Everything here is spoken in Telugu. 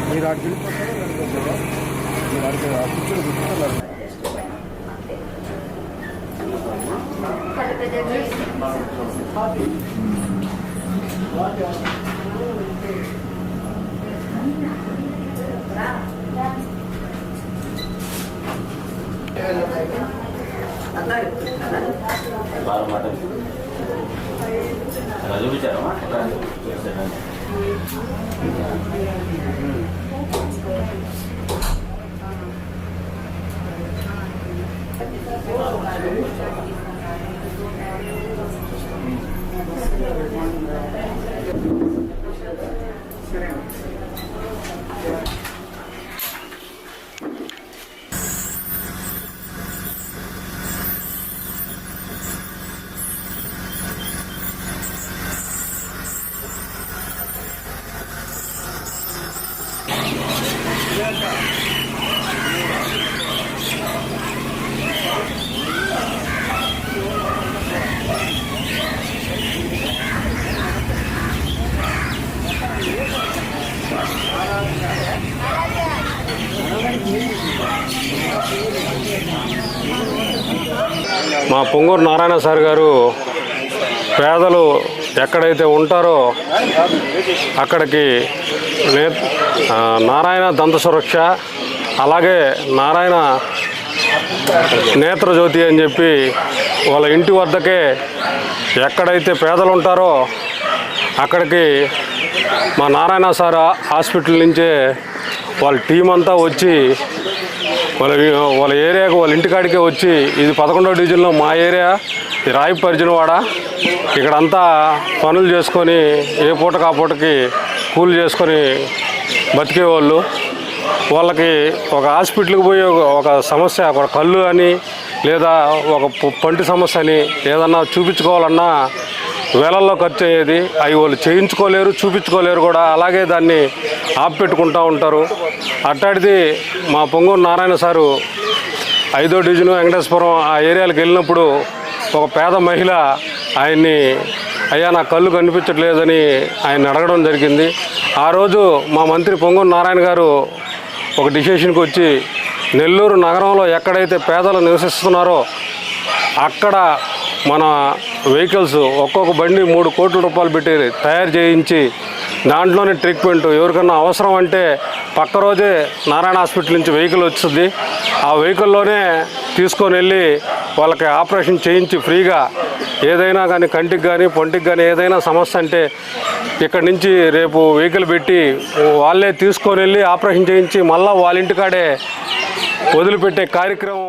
మీరు అడిగి మీరు అడిగి కూర్చొని కూర్చుంటున్నారు. చూపించారమ్మా మా పొంగూరు నారాయణ సార్ గారు పేదలు ఎక్కడైతే ఉంటారో అక్కడికి నారాయణ దంత సురక్ష, అలాగే నారాయణ నేత్రజ్యోతి అని చెప్పి వాళ్ళ ఇంటి వద్దకే ఎక్కడైతే పేదలు ఉంటారో అక్కడికి మా నారాయణ సార్ హాస్పిటల్ నుంచే వాళ్ళ టీం అంతా వచ్చి వాళ్ళ ఏరియాకు వాళ్ళ ఇంటికాడికే వచ్చి, ఇది 11వ డివిజన్లో మా ఏరియా, ఈ రాయి పరిజనవాడ, ఇక్కడంతా పనులు చేసుకొని ఏ పూటకు ఆ పూటకి కూలి చేసుకొని బతికేవాళ్ళు. వాళ్ళకి ఒక హాస్పిటల్కి పోయి ఒక సమస్య, ఒక కళ్ళు అని లేదా ఒక పంటి సమస్య అని ఏదన్నా చూపించుకోవాలన్నా వేలల్లో ఖర్చు అయ్యేది. అవి వాళ్ళు చేయించుకోలేరు, చూపించుకోలేరు కూడా, అలాగే దాన్ని ఆపెట్టుకుంటూ ఉంటారు. అట్టాడిది మా పొంగూరు నారాయణ సారు 5వ డివిజన్ వెంకటేశ్వరం ఆ ఏరియాలకు వెళ్ళినప్పుడు ఒక పేద మహిళ ఆయన్ని, అయ్యా నా కళ్ళు కనిపించట్లేదని ఆయన అడగడం జరిగింది. ఆ రోజు మా మంత్రి పొంగూరు నారాయణ గారు ఒక డిసిషన్కి వచ్చి నెల్లూరు నగరంలో ఎక్కడైతే పేదలు నివసిస్తున్నారో అక్కడ మన వెహికల్స్ ఒక్కొక్క బండి 3 కోట్ల రూపాయలు పెట్టి తయారు చేయించి దాంట్లోనే ట్రీట్మెంట్, ఎవరికన్నా అవసరం అంటే పక్క రోజే నారాయణ హాస్పిటల్ నుంచి వెహికల్ వస్తుంది, ఆ వెహికల్లోనే తీసుకొని వెళ్ళి వాళ్ళకి ఆపరేషన్ చేయించి ఫ్రీగా, ఏదైనా కానీ కంటికి కానీ పొంటికి కానీ ఏదైనా సమస్య అంటే ఇక్కడి నుంచి రేపు వెహికల్ పెట్టి వాళ్ళే తీసుకొని వెళ్ళి ఆపరేషన్ చేయించి మళ్ళీ వాళ్ళ ఇంటికాడే వదిలిపెట్టే కార్యక్రమం